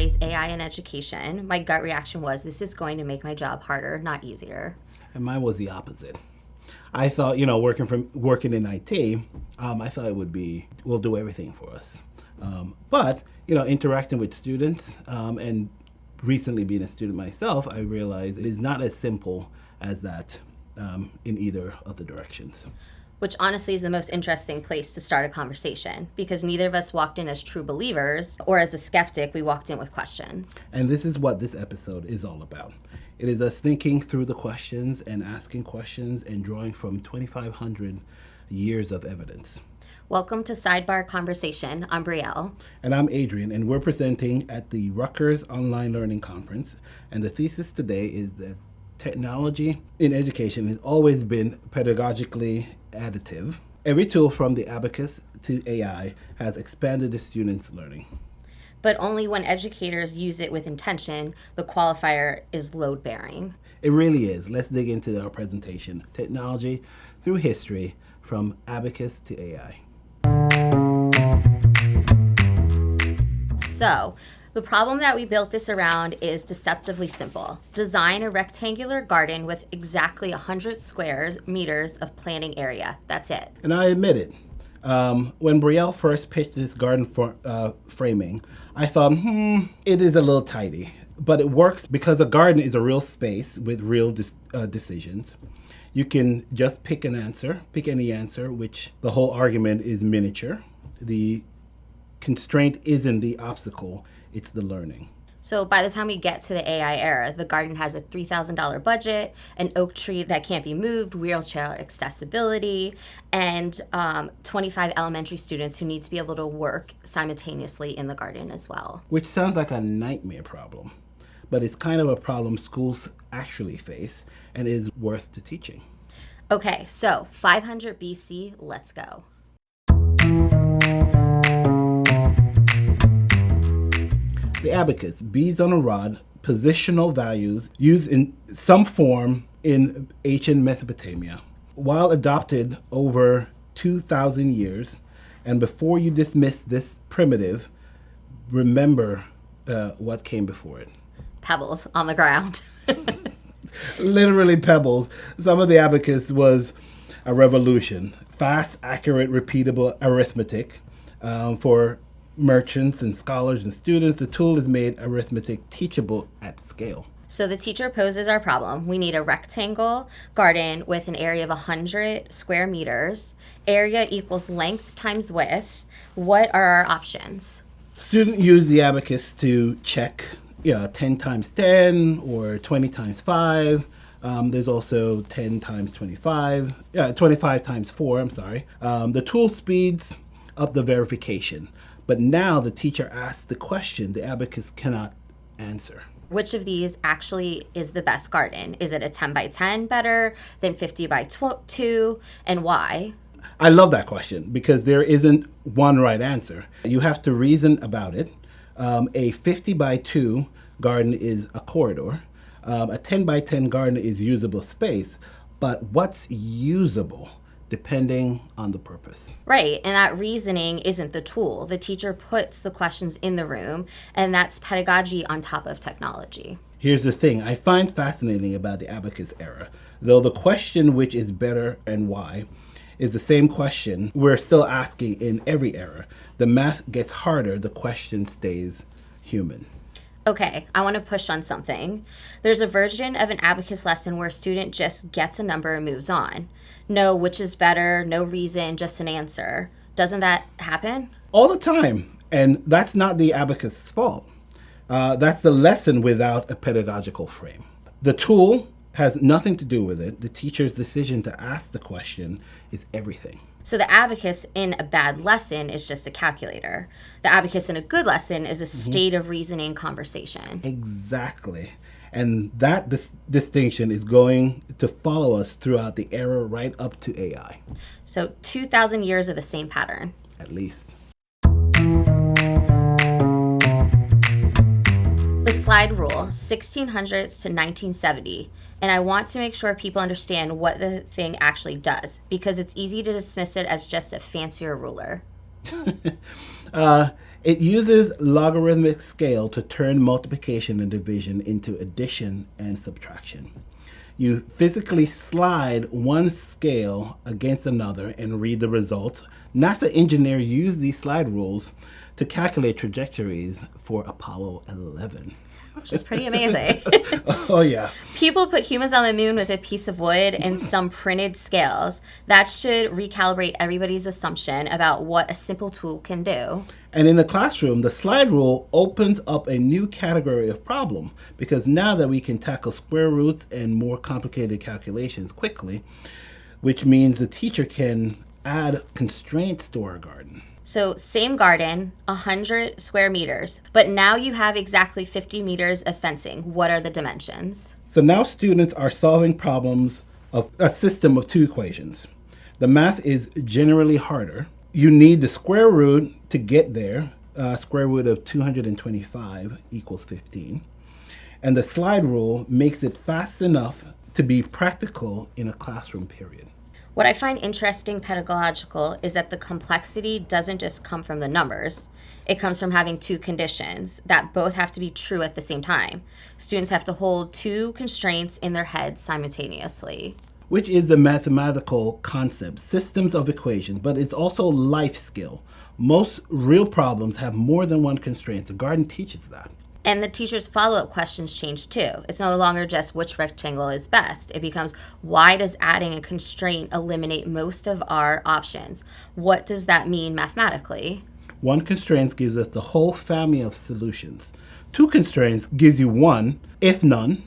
embrace AI in education, my gut reaction was this is going to make my job harder, not easier. And mine was the opposite. I thought, working in IT, I thought it would be, will do everything for us. But interacting with students and recently being a student myself, I realized it is not as simple as that in either of the directions. Which honestly is the most interesting place to start a conversation, because neither of us walked in as true believers, or as a skeptic, we walked in with questions. And this is what this episode is all about. It is us thinking through the questions and asking questions and drawing from 2,500 years of evidence. Welcome to Sidebar Conversation. I'm Brielle. And I'm Adrian, and we're presenting at the Rutgers Online Learning Conference. And the thesis today is that technology in education has always been pedagogically additive. Every tool from the Abacus to AI has expanded the students' learning. But only when educators use it with intention, the qualifier is load-bearing. It really is. Let's dig into our presentation, Technology Through History, from Abacus to AI. So, the problem that we built this around is deceptively simple. Design a rectangular garden with exactly 100 square meters of planting area. That's it. And I admit it. When Brielle first pitched this garden framing, I thought, it is a little tidy. But it works because a garden is a real space with real decisions. You can just pick any answer, which the whole argument is miniature. The constraint isn't the obstacle, it's the learning. So by the time we get to the AI era, the garden has a $3,000 budget, an oak tree that can't be moved, wheelchair accessibility, and 25 elementary students who need to be able to work simultaneously in the garden as well. Which sounds like a nightmare problem, but it's kind of a problem schools actually face and is worth the teaching. Okay, so 500 BC, let's go. The abacus, beads on a rod, positional values used in some form in ancient Mesopotamia. While adopted over 2,000 years, and before you dismiss this primitive, remember what came before it. Pebbles on the ground. Literally pebbles. Some of the abacus was a revolution. Fast, accurate, repeatable arithmetic for merchants and scholars and students. The tool is made arithmetic teachable at scale. So the teacher poses our problem. We need a rectangle garden with an area of 100 square meters. Area equals length times width. What are our options? Students use the abacus to check 10 times 10 or 20 times 5. There's also 10 times 25. 25 times 4, I'm sorry. The tool speeds up the verification. But now the teacher asks the question the abacus cannot answer. Which of these actually is the best garden? Is it a 10 by 10 better than 50 by 2? And why? I love that question because there isn't one right answer. You have to reason about it. A 50 by 2 garden is a corridor. A 10 by 10 garden is usable space. But what's usable? Depending on the purpose. Right, and that reasoning isn't the tool. The teacher puts the questions in the room, and that's pedagogy on top of technology. Here's the thing I find fascinating about the abacus era. Though the question which is better and why is the same question we're still asking in every era. The math gets harder, the question stays human. Okay, I want to push on something. There's a version of an abacus lesson where a student just gets a number and moves on. No which is better, no reason, just an answer. Doesn't that happen? All the time. And that's not the abacus' fault. That's the lesson without a pedagogical frame. The tool has nothing to do with it. The teacher's decision to ask the question is everything. So the abacus in a bad lesson is just a calculator. The abacus in a good lesson is a state of reasoning conversation. Exactly. And that distinction is going to follow us throughout the era right up to AI. So 2,000 years of the same pattern. At least. The slide rule, 1600s to 1970. And I want to make sure people understand what the thing actually does, because it's easy to dismiss it as just a fancier ruler. It uses logarithmic scale to turn multiplication and division into addition and subtraction. You physically slide one scale against another and read the results. NASA engineers used these slide rules to calculate trajectories for Apollo 11. Which is pretty amazing. Oh, yeah. People put humans on the moon with a piece of wood and some printed scales. That should recalibrate everybody's assumption about what a simple tool can do. And in the classroom, the slide rule opens up a new category of problem, because now that we can tackle square roots and more complicated calculations quickly, which means the teacher can add constraints to our garden. So same garden, 100 square meters, but now you have exactly 50 meters of fencing. What are the dimensions? So now students are solving problems of a system of two equations. The math is generally harder. You need the square root to get there. Square root of 225 equals 15. And the slide rule makes it fast enough to be practical in a classroom period. What I find interesting pedagogical is that the complexity doesn't just come from the numbers. It comes from having two conditions that both have to be true at the same time. Students have to hold two constraints in their heads simultaneously. Which is the mathematical concept, systems of equations, but it's also life skill. Most real problems have more than one constraint. The garden teaches that. And the teacher's follow-up questions change too. It's no longer just which rectangle is best. It becomes, why does adding a constraint eliminate most of our options? What does that mean mathematically? One constraint gives us the whole family of solutions. Two constraints gives you one, if none,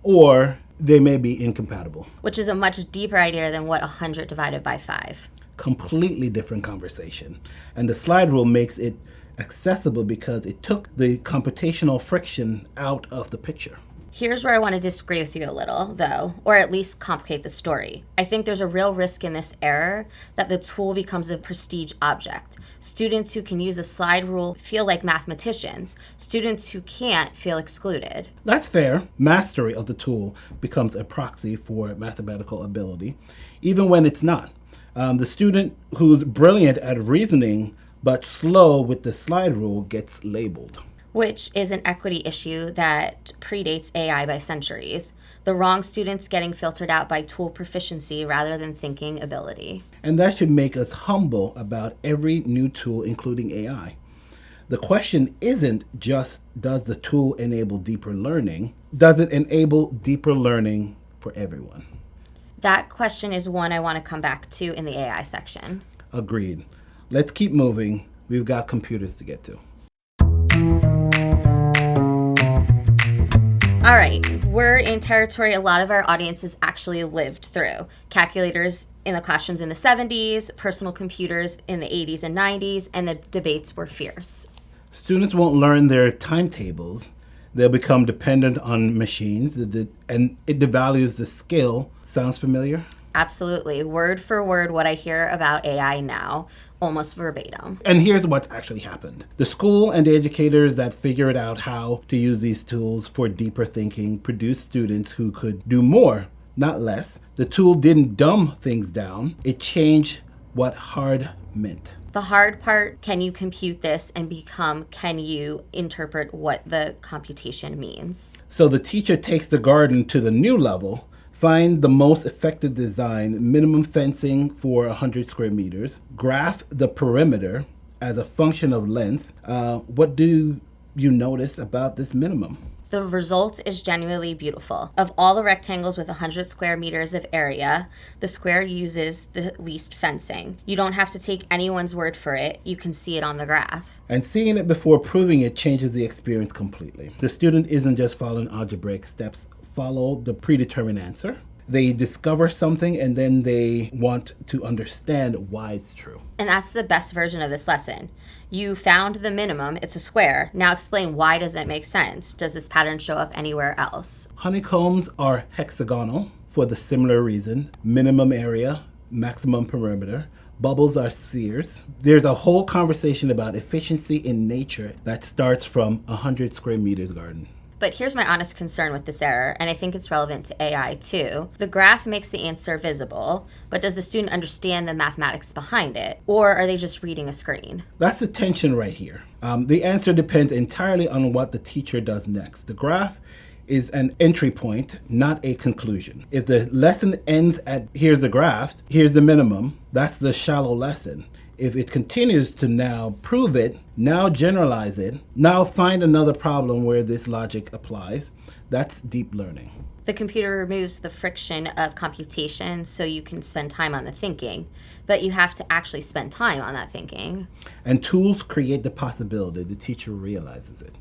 or they may be incompatible. Which is a much deeper idea than what 100 divided by 5. Completely different conversation. And the slide rule makes it accessible because it took the computational friction out of the picture. Here's where I want to disagree with you a little, though, or at least complicate the story. I think there's a real risk in this error that the tool becomes a prestige object. Students who can use a slide rule feel like mathematicians. Students who can't feel excluded. That's fair. Mastery of the tool becomes a proxy for mathematical ability, even when it's not. The student who's brilliant at reasoning but slow with the slide rule gets labeled. Which is an equity issue that predates AI by centuries. The wrong students getting filtered out by tool proficiency rather than thinking ability. And that should make us humble about every new tool, including AI. The question isn't just, does the tool enable deeper learning? Does it enable deeper learning for everyone? That question is one I want to come back to in the AI section. Agreed. Let's keep moving. We've got computers to get to. All right, we're in territory a lot of our audiences actually lived through. Calculators in the classrooms in the 70s, personal computers in the 80s and 90s, and the debates were fierce. Students won't learn their timetables. They'll become dependent on machines, and it devalues the skill. Sounds familiar? Absolutely. Word for word what I hear about AI now, almost verbatim. And here's what's actually happened. The school and the educators that figured out how to use these tools for deeper thinking produced students who could do more, not less. The tool didn't dumb things down. It changed what hard meant. The hard part, can you compute this, and become, can you interpret what the computation means? So the teacher takes the garden to the new level. Find the most effective design, minimum fencing for 100 square meters. Graph the perimeter as a function of length. What do you notice about this minimum? The result is genuinely beautiful. Of all the rectangles with 100 square meters of area, the square uses the least fencing. You don't have to take anyone's word for it. You can see it on the graph. And seeing it before proving it changes the experience completely. The student isn't just following algebraic steps, follow the predetermined answer. They discover something and then they want to understand why it's true. And that's the best version of this lesson. You found the minimum, it's a square. Now explain, why does it make sense? Does this pattern show up anywhere else? Honeycombs are hexagonal for the similar reason. Minimum area, maximum perimeter. Bubbles are spheres. There's a whole conversation about efficiency in nature that starts from 100 square meters garden. But here's my honest concern with this error, and I think it's relevant to AI too. The graph makes the answer visible, but does the student understand the mathematics behind it? Or are they just reading a screen? That's the tension right here. The answer depends entirely on what the teacher does next. The graph is an entry point, not a conclusion. If the lesson ends at here's the graph, here's the minimum, that's the shallow lesson. If it continues to now prove it, now generalize it, now find another problem where this logic applies, that's deep learning. The computer removes the friction of computation so you can spend time on the thinking, but you have to actually spend time on that thinking. And tools create the possibility, the teacher realizes it.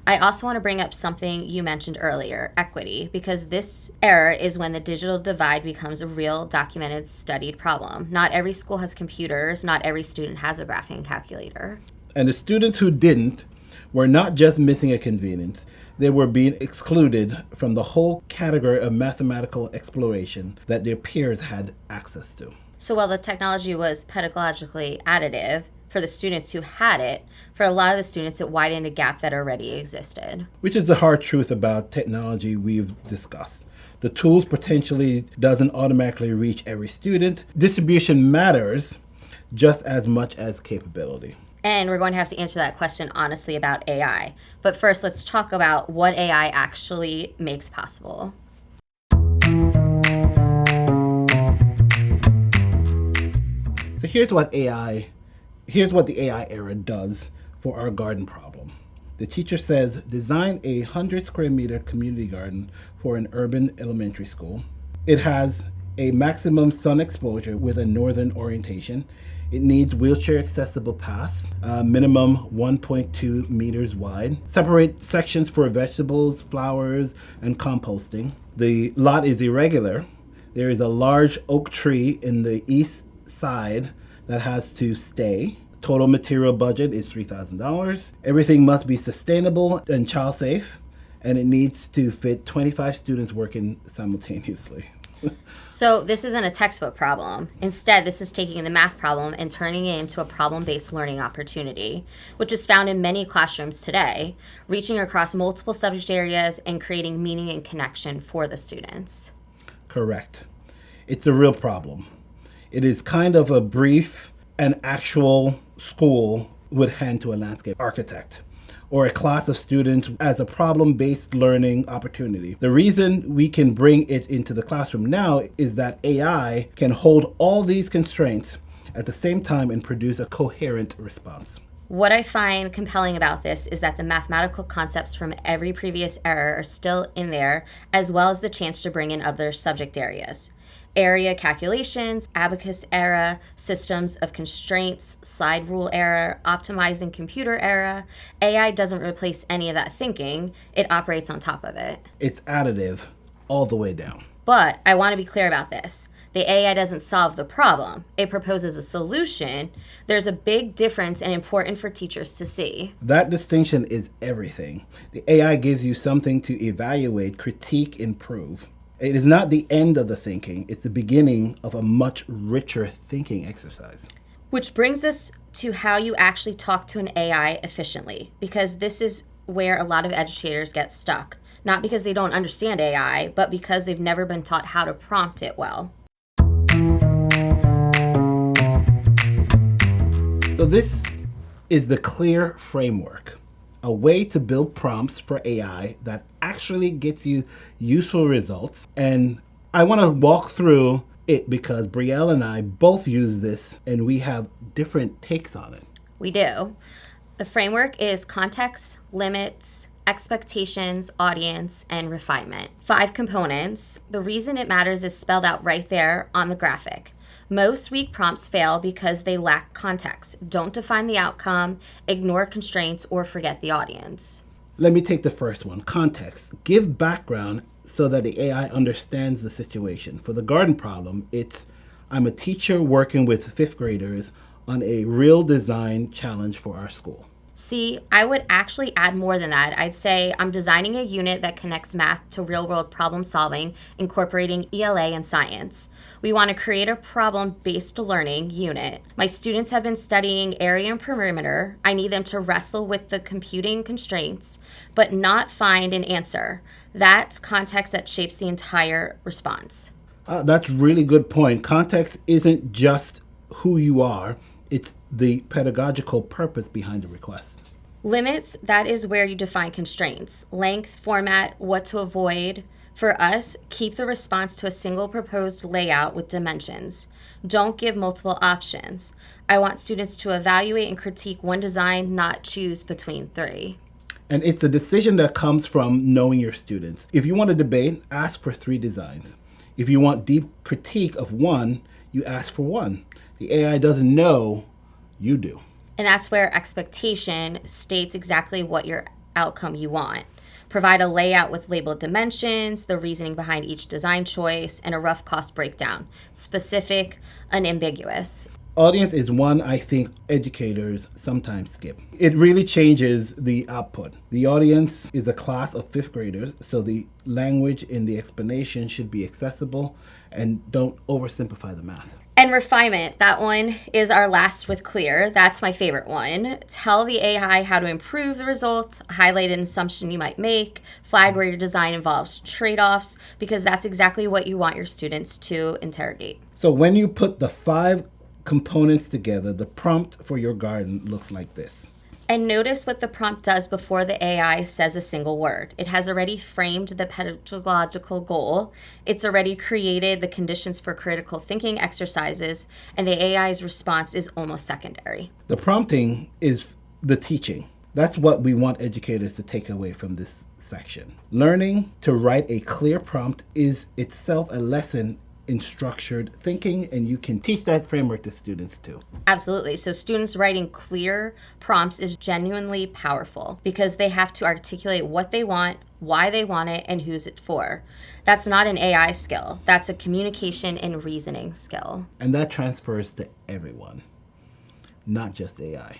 I also want to bring up something you mentioned earlier, equity, because this error is when the digital divide becomes a real, documented, studied problem. Not every school has computers, not every student has a graphing calculator. And the students who didn't were not just missing a convenience, they were being excluded from the whole category of mathematical exploration that their peers had access to. So while the technology was pedagogically additive, for the students who had it, for a lot of the students, it widened a gap that already existed. Which is the hard truth about technology we've discussed. The tools potentially doesn't automatically reach every student. Distribution matters just as much as capability. And we're going to have to answer that question honestly about AI. But first, let's talk about what AI actually makes possible. So here's what the AI era does for our garden problem. The teacher says, design a 100 square meter community garden for an urban elementary school. It has a maximum sun exposure with a northern orientation. It needs wheelchair accessible paths, minimum 1.2 meters wide. Separate sections for vegetables, flowers, and composting. The lot is irregular. There is a large oak tree in the east side that has to stay. Total material budget is $3,000. Everything must be sustainable and child safe, and it needs to fit 25 students working simultaneously. So this isn't a textbook problem. Instead, this is taking the math problem and turning it into a problem-based learning opportunity, which is found in many classrooms today, reaching across multiple subject areas and creating meaning and connection for the students. Correct. It's a real problem. It is kind of a brief an actual school would hand to a landscape architect or a class of students as a problem-based learning opportunity. The reason we can bring it into the classroom now is that AI can hold all these constraints at the same time and produce a coherent response. What I find compelling about this is that the mathematical concepts from every previous era are still in there, as well as the chance to bring in other subject areas. Area calculations, Abacus era, systems of constraints, slide rule era, optimizing computer era. AI doesn't replace any of that thinking, it operates on top of it. It's additive all the way down. But I want to be clear about this. The AI doesn't solve the problem. It proposes a solution. There's a big difference and important for teachers to see. That distinction is everything. The AI gives you something to evaluate, critique, improve. It is not the end of the thinking, it's the beginning of a much richer thinking exercise. Which brings us to how you actually talk to an AI efficiently, because this is where a lot of educators get stuck. Not because they don't understand AI, but because they've never been taught how to prompt it well. So this is the CLEAR framework, a way to build prompts for AI that actually gets you useful results. And I want to walk through it because Brielle and I both use this and we have different takes on it. We do. The framework is context, limits, expectations, audience, and refinement. 5 components. The reason it matters is spelled out right there on the graphic. Most weak prompts fail because they lack context, don't define the outcome, ignore constraints, or forget the audience. Let me take the first one, context. Give background so that the AI understands the situation. For the garden problem, it's I'm a teacher working with 5th graders on a real design challenge for our school. See, I would actually add more than that. I'd say I'm designing a unit that connects math to real world problem solving, incorporating ELA and science. We want to create a problem based learning unit. My students have been studying area and perimeter. I need them to wrestle with the computing constraints, but not find an answer. That's context that shapes the entire response. That's a really good point. Context isn't just who you are, it's the pedagogical purpose behind the request. Limits, that is where you define constraints. Length, format, what to avoid. For us, keep the response to a single proposed layout with dimensions. Don't give multiple options. I want students to evaluate and critique one design, not choose between three. And it's a decision that comes from knowing your students. If you want to debate, ask for 3 designs. If you want deep critique of one, you ask for one. The AI doesn't know, you do. And that's where expectation states exactly what your outcome you want. Provide a layout with labeled dimensions, the reasoning behind each design choice, and a rough cost breakdown. Specific, unambiguous. Audience is one I think educators sometimes skip. It really changes the output. The audience is a class of 5th graders, so the language in the explanation should be accessible and don't oversimplify the math. And refinement, that one is our last with clear. That's my favorite one. Tell the AI how to improve the results, highlight an assumption you might make, flag where your design involves trade-offs, because that's exactly what you want your students to interrogate. So when you put the 5 components together, the prompt for your garden looks like this. And notice what the prompt does before the AI says a single word. It has already framed the pedagogical goal. It's already created the conditions for critical thinking exercises, and the AI's response is almost secondary. The prompting is the teaching. That's what we want educators to take away from this section. Learning to write a clear prompt is itself a lesson in structured thinking, and you can teach that framework to students too. Absolutely. So students writing clear prompts is genuinely powerful because they have to articulate what they want, why they want it, and who's it for. That's not an AI skill. That's a communication and reasoning skill. And that transfers to everyone, not just AI.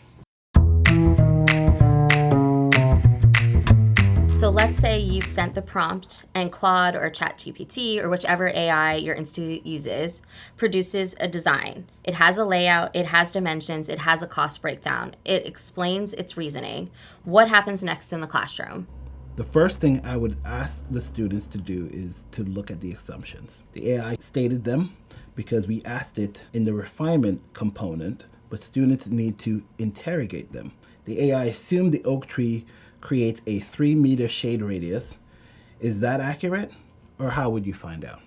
So let's say you've sent the prompt and Claude or ChatGPT or whichever AI your institute uses produces a design. It has a layout, it has dimensions, it has a cost breakdown. It explains its reasoning. What happens next in the classroom? The first thing I would ask the students to do is to look at the assumptions. The AI stated them because we asked it in the refinement component, but students need to interrogate them. The AI assumed the oak tree creates a 3-meter shade radius. Is that accurate? Or how would you find out?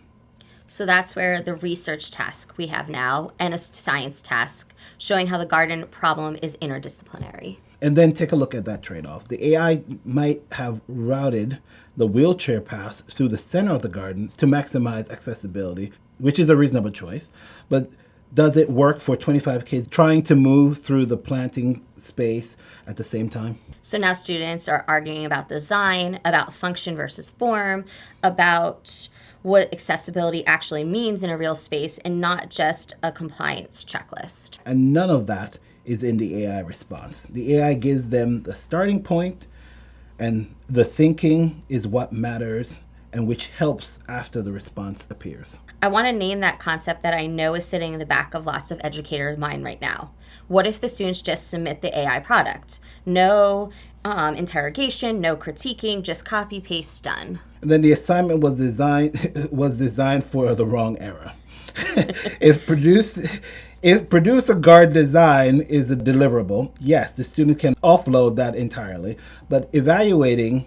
So that's where the research task we have now and a science task showing how the garden problem is interdisciplinary. And then take a look at that trade-off. The AI might have routed the wheelchair paths through the center of the garden to maximize accessibility, which is a reasonable choice. But does it work for 25 kids trying to move through the planting space at the same time? So now students are arguing about design, about function versus form, about what accessibility actually means in a real space and not just a compliance checklist. And none of that is in the AI response. The AI gives them the starting point, and the thinking is what matters and which helps after the response appears. I want to name that concept that I know is sitting in the back of lots of educators' mind right now. What if the students just submit the AI product? No interrogation, no critiquing, just copy, paste, done. And then the assignment was designed for the wrong era. If produce a guard design is a deliverable, yes, the student can offload that entirely. But evaluating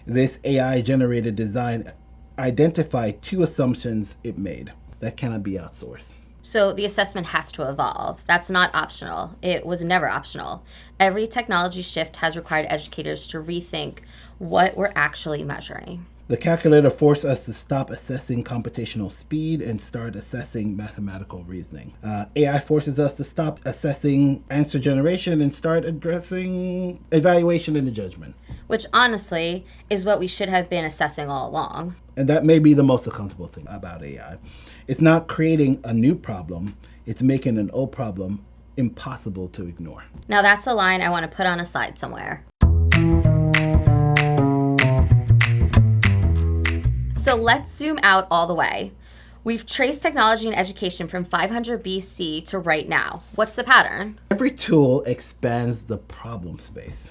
this AI-generated design, identify 2 assumptions it made that cannot be outsourced. So the assessment has to evolve. That's not optional. It was never optional. Every technology shift has required educators to rethink what we're actually measuring. The calculator forced us to stop assessing computational speed and start assessing mathematical reasoning. AI forces us to stop assessing answer generation and start addressing evaluation and the judgment. Which honestly is what we should have been assessing all along. And that may be the most uncomfortable thing about AI. It's not creating a new problem, it's making an old problem impossible to ignore. Now that's a line I want to put on a slide somewhere. So let's zoom out all the way. We've traced technology and education from 500 BC to right now. What's the pattern? Every tool expands the problem space.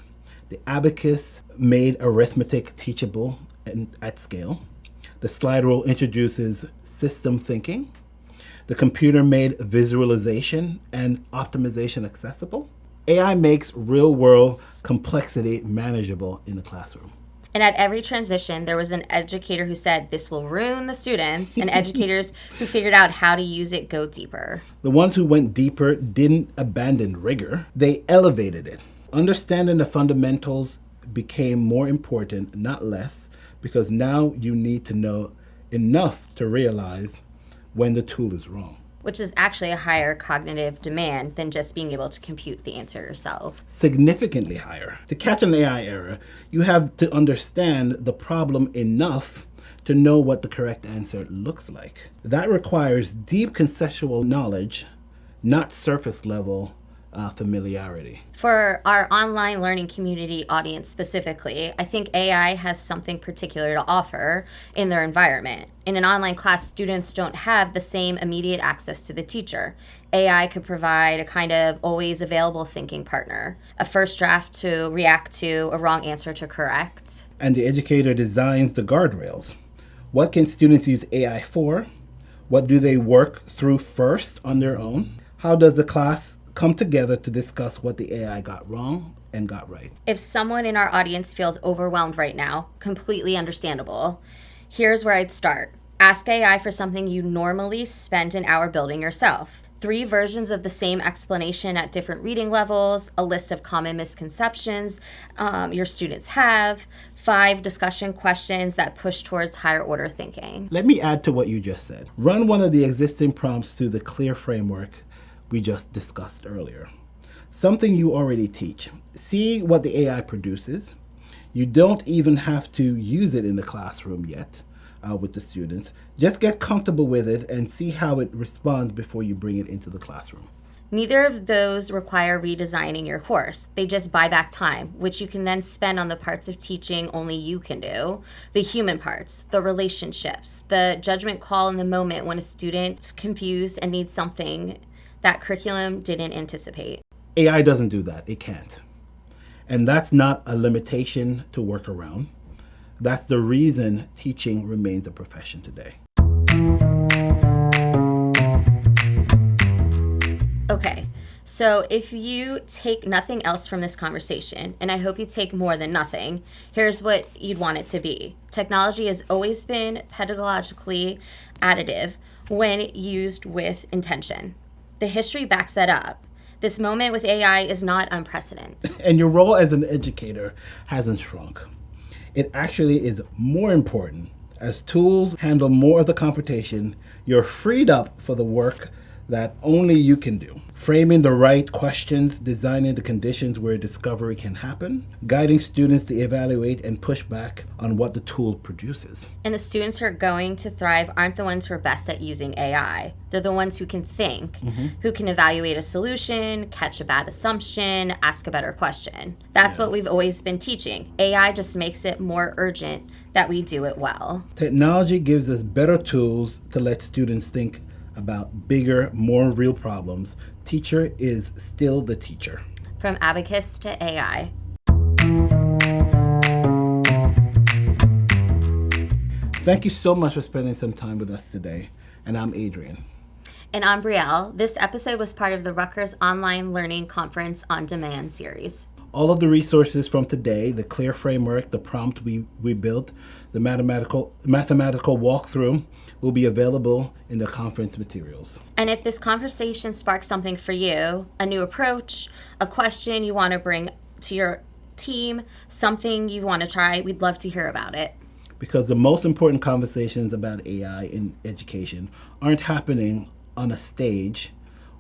The Abacus made arithmetic teachable and at scale. The slide rule introduces system thinking. The computer made visualization and optimization accessible. AI makes real-world complexity manageable in the classroom. And at every transition, there was an educator who said, this will ruin the students, and educators who figured out how to use it go deeper. The ones who went deeper didn't abandon rigor, they elevated it. Understanding the fundamentals became more important, not less, because now you need to know enough to realize when the tool is wrong. Which is actually a higher cognitive demand than just being able to compute the answer yourself. Significantly higher. To catch an AI error, you have to understand the problem enough to know what the correct answer looks like. That requires deep conceptual knowledge, not surface level familiarity. For our online learning community audience specifically, I think AI has something particular to offer in their environment. In an online class, students don't have the same immediate access to the teacher. AI could provide a kind of always available thinking partner, a first draft to react to, a wrong answer to correct. And the educator designs the guardrails. What can students use AI for? What do they work through first on their own? How does the class come together to discuss what the AI got wrong and got right? If someone in our audience feels overwhelmed right now, completely understandable, here's where I'd start. Ask AI for something you normally spend an hour building yourself. 3 versions of the same explanation at different reading levels, a list of common misconceptions your students have, 5 discussion questions that push towards higher order thinking. Let me add to what you just said. Run one of the existing prompts through the CLEAR framework we just discussed earlier. Something you already teach. See what the AI produces. You don't even have to use it in the classroom yet with the students. Just get comfortable with it and see how it responds before you bring it into the classroom. Neither of those require redesigning your course. They just buy back time, which you can then spend on the parts of teaching only you can do. The human parts, the relationships, the judgment call in the moment when a student's confused and needs something that curriculum didn't anticipate. AI doesn't do that. It can't. And that's not a limitation to work around. That's the reason teaching remains a profession today. Okay, so if you take nothing else from this conversation, and I hope you take more than nothing, here's what you'd want it to be. Technology has always been pedagogically additive when used with intention. The history backs that up. This moment with AI is not unprecedented. And your role as an educator hasn't shrunk. It actually is more important. As tools handle more of the computation, you're freed up for the work that only you can do. Framing the right questions, designing the conditions where discovery can happen, guiding students to evaluate and push back on what the tool produces. And the students who are going to thrive aren't the ones who are best at using AI. They're the ones who can think, who can evaluate a solution, catch a bad assumption, ask a better question. That's what we've always been teaching. AI just makes it more urgent that we do it well. Technology gives us better tools to let students think about bigger, more real problems. Teacher is still the teacher. From Abacus to AI. Thank you so much for spending some time with us today. And I'm Adrian. And I'm Brielle. This episode was part of the Rutgers Online Learning Conference on Demand series. All of the resources from today, the CLEAR framework, the prompt we built, the mathematical walkthrough, will be available in the conference materials. And if this conversation sparks something for you, a new approach, a question you want to bring to your team, something you want to try, we'd love to hear about it. Because the most important conversations about AI in education aren't happening on a stage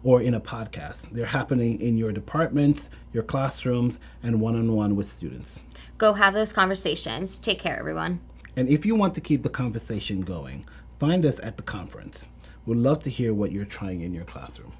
or in a podcast. They're happening in your departments, your classrooms, and one-on-one with students. Go have those conversations. Take care, everyone. And if you want to keep the conversation going, find us at the conference. We'd love to hear what you're trying in your classroom.